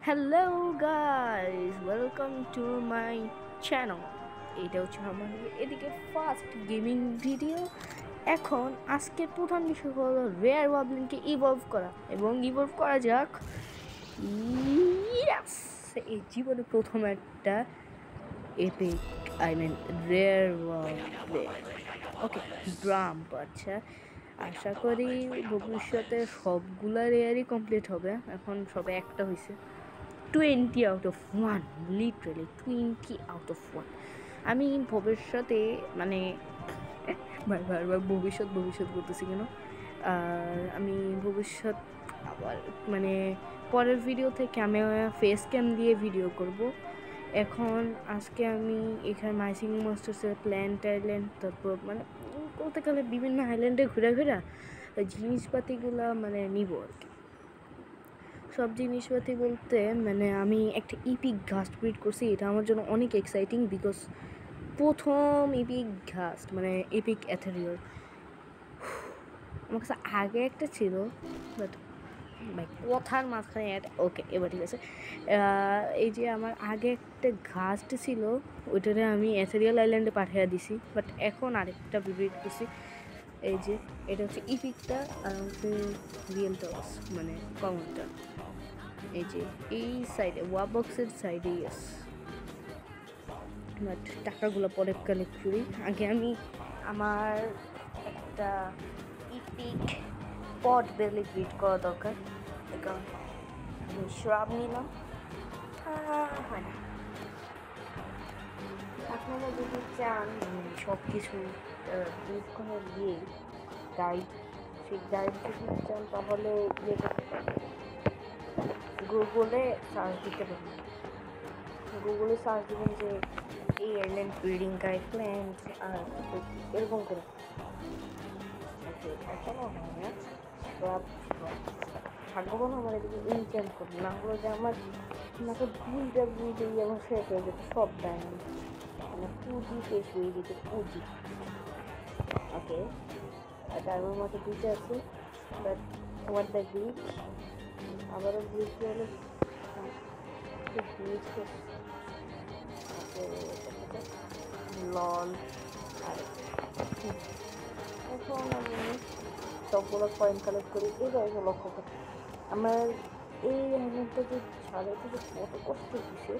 Hello guys, welcome to my channel. এটা হচ্ছে আমাদের এদিকে ফার্স্ট গেমিং ভিডিও। এখন আজকের প্রধান বিষয় হলো রেয়ার ওয়াবলিনকে ইভলভ করা, এবং ইভলভ করা যাক। ইয়াস, এই জীবনে প্রথম একটা এপিক, আই মিন রেয়ার ওয়াবলিন। ওকে, ব্রাম্প। আচ্ছা, আশা করি ভবিষ্যতে সবগুলা রেয়ারই কমপ্লিট হবে। এখন সবে একটা হয়েছে। 20 out of 1, literally 20 out of 1। আমি ভবিষ্যতে মানে বারবার ভবিষ্যৎ ভবিষ্যৎ করতেছি কেন? আর আমি ভবিষ্যৎ আবার মানে পরের ভিডিও থেকে আমি ফেস ক্যাম দিয়ে ভিডিও করব। এখন আজকে আমি এখানে মাইসিং মাস্টার্সের প্ল্যান্ট আইল্যান্ড, তারপর মানে বলতে গেলে বিভিন্ন আইল্যান্ডে ঘুরে ঘুরে জিনিসপাতিগুলো মানে নিব আর কি। সব জিনিসপাতি বলতে মানে আমি একটা ইপিক ঘাস্ট ব্রিড করছি। এটা আমার জন্য অনেক এক্সাইটিং, বিকজ প্রথম ইপিক ঘাস্ট মানে ইপিক অ্যাথেরিয়াল। আমার কাছে আগে একটা ছিল, বাট ভাই কথার মাঝখানে ওকে, এবার ঠিক আছে। এই যে আমার আগে একটা ঘাস্ট ছিল, ওইটারে আমি অ্যাথেরিয়াল আইল্যান্ডে পাঠিয়ে দিছি, বাট এখন আরেকটা ব্রিড করছি। এই যে এটা হচ্ছে ইপিকটা, আর হচ্ছে রিয়েল টস মানে কমনটা। এই যে এই সাইডে ওয়াবক্সের সাইডে। ইয়েস, বাট টাকাগুলো পরে কালেক্ট করি। আগে আমি আমার একটা ইপিক পট বেলি ব্রিড করা দরকার। কারণ আমি শ্রাব নিলাম, হয় না। আপনারা যদি চান সব কিছু ব্রিড করার গিয়ে গাইড, সেই গাইড যদি চান তাহলে ইয়ে করতে পারেন, গুগলে সার্চ দিতে পারেন। গুগলে সার্চ দেবেন যে এই আইল্যান্ড ব্রিডিং গাইড প্ল্যান্ট, আর এরকম করে এখনও হয় না। ভাগ্যবান আমার এদিকে ইনচেঞ্জ করবো, না হলো যে আমার নাকি দুইটা দুইটাই আমার শেষ হয়ে যেত, সব ডায়মন্ড মানে পুঁজি শেষ হয়ে যেত, পুঁজি। ওকে, ডায়মন্ড মতো দুইটা আছে, বাট ওয়াট দ্য ব্রিজ, আবারও ব্রিজ হলো ব্রিজ লল। আর এখন আমি সবগুলো কয়েন কালেক্ট করি। এই জায়গায় লক্ষ্য করি আমার এই আইল্যান্ডটা যে ছাড়ে থেকে কত কষ্ট দিছে,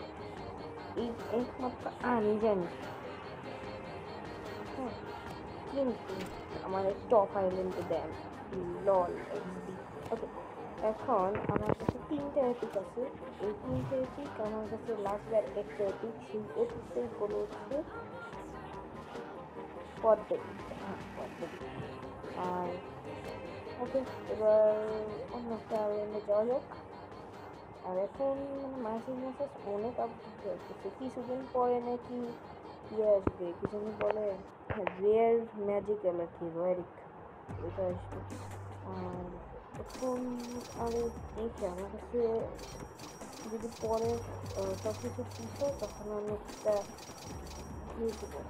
এই একমাত্র আমি জানি। হ্যাঁ, কিন্তু আমার টপ আইল্যান্ডে দেন লল এক্সডি। ওকে, এখন আমার কাছে তিনটে এপিক আছে। এই তিনটে এপিক আমার কাছে লাস্টবার একটা এপিক, সেই এপিকটাই হলো হচ্ছে পদ্মা। হ্যাঁ, পদ্মা। আর ওকে, এবার অন্য একটা আইল্যান্ডে যাওয়া যাক। আর এখন মানে মাসিক মাসে অনেক আপডেট আসতেছে। কিছুদিন পরে নাকি ইয়ে আসবে, কি জানি বলে, রেয়ার ম্যাজিক্যাল আর কি, রয়ারিক, ওইটা আসবে। আর এখন আমি দেখি আমার কাছে যদি পরে সব কিছু ঠিক হয়, তখন আমি একটা ইয়ে দেবো,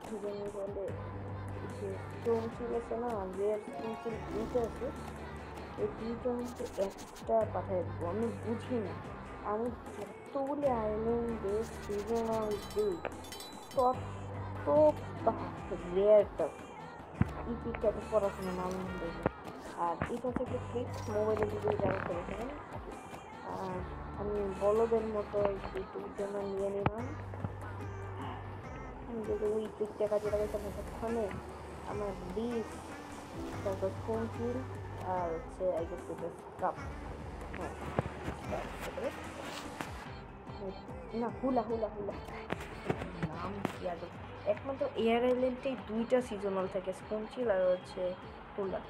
কি জানি বলে, যে স্টোনচিল আছে না, রেয়ার স্টোনচিল দুইটা আছে, এই দুইটার মধ্যে একটা পাঠিয়ে দেবো। আমি বুঝি না, আমি যতগুলি আইল্যান্ডে সিজনাল দিই তত রেয়ারটা ইপিকটা তো পড়াশোনা নাম দেবে। আর এটা হচ্ছে একটা ট্রিক, মোবাইলে যদি যারা করেছিলেন। আর আমি বলদের মতো একটুর জন্য নিয়ে নিলাম। আমি যদি ওই ট্রিকটা কাজে লাগাইতাম ততক্ষণে আমার ডিস, তারপর ফোনচিল, আর হচ্ছে আই গেস এটা কাপ। হ্যাঁ, না, হুলা হুলা হুলা নাম কি আগে। একমাত্র এয়ার আইল্যান্ডেই দুইটা সিজনাল থাকে, স্পঞ্চিল আর হচ্ছে হুলা।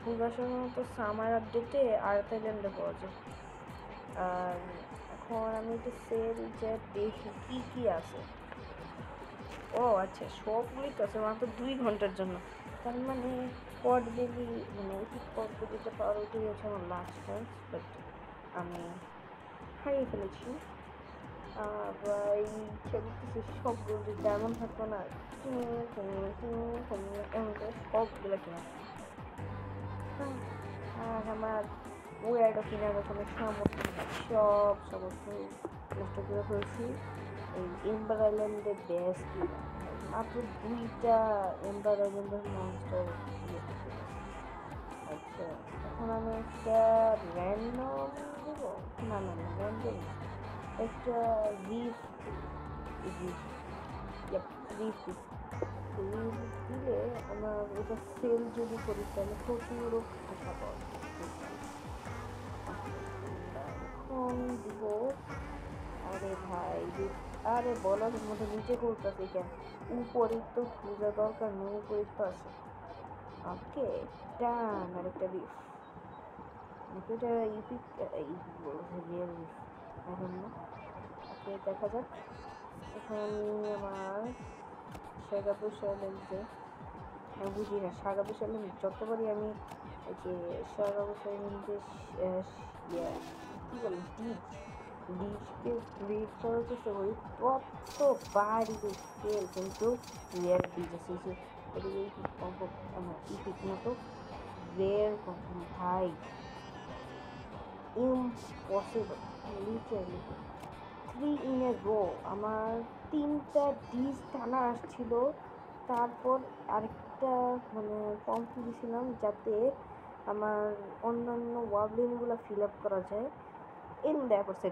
হুলা সাধারণত সামার আপডেটে আর্থ আইল্যান্ডে পাওয়া যায়। আর এখন আমি একটু সেল যে দেখি কী কী আছে। ও আচ্ছা, সবগুলোই তো আছে মাত্র 2 ঘন্টার জন্য। তার মানে পট বেলি মানে ঠিক পট বেলিটা পাওয়ার ওইটাই হচ্ছে আমার লাস্ট চান্স, বাট আমি হারিয়ে ফেলেছি। আবার এই খেলতেছি সবগুলো যে ডায়মন্ড থাকতো না, এমন করে সবগুলো কিনা। আর আমার ওই একটা কেনার কোনো সামর্থ্য সব সামর্থ্য নষ্ট করে ফেলছি এই এম্বার আইল্যান্ডে বেস কিনা মাত্র 2টা এম্বার আইল্যান্ডের মনস্টার ইয়ে করতে পারছি। আচ্ছা এখন আমি একটা র্যান্ডম দেবো, না না না র্যান্ডম একটা রিফ রিফ রিফ রিফ দিলে আমার এটা সেল যদি করি তাহলে প্রচুর টাকা পাওয়া যায়। এখন দিব, আরে ভাই আরে বলার মধ্যে নিচে করতেছে কেন, উপরে তো খোঁজা দরকার নেই, উপরে তো আছে। ওকে ডান, আর একটা রিফ এটা ইপিক ইপিক বলছে রিয়েল রিফ এখন না। ওকে দেখা যাক এখন আমার সাগাপুর চ্যালেঞ্জে আমি বুঝি না সাগাপুর চ্যালেঞ্জ যতবারই আমি এই যে সাগাপুর চ্যালেঞ্জে কী বলে ডিশকে রিড করার চেষ্টা করি ততবারই ফেল, কিন্তু রেয়ার ডিজ আছে যে এদিকে ইপিক মতো রেয়ার কখনো ভাই impossible literally 3 in a row আমার 3টা ডিস টানা আসছিল। তারপর আরেকটা মানে ফর্ম দিয়েছিলাম যাতে আমার অন্যান্য ওয়াবলিনগুলো ফিল আপ করা যায়, এরকম দেখা করছে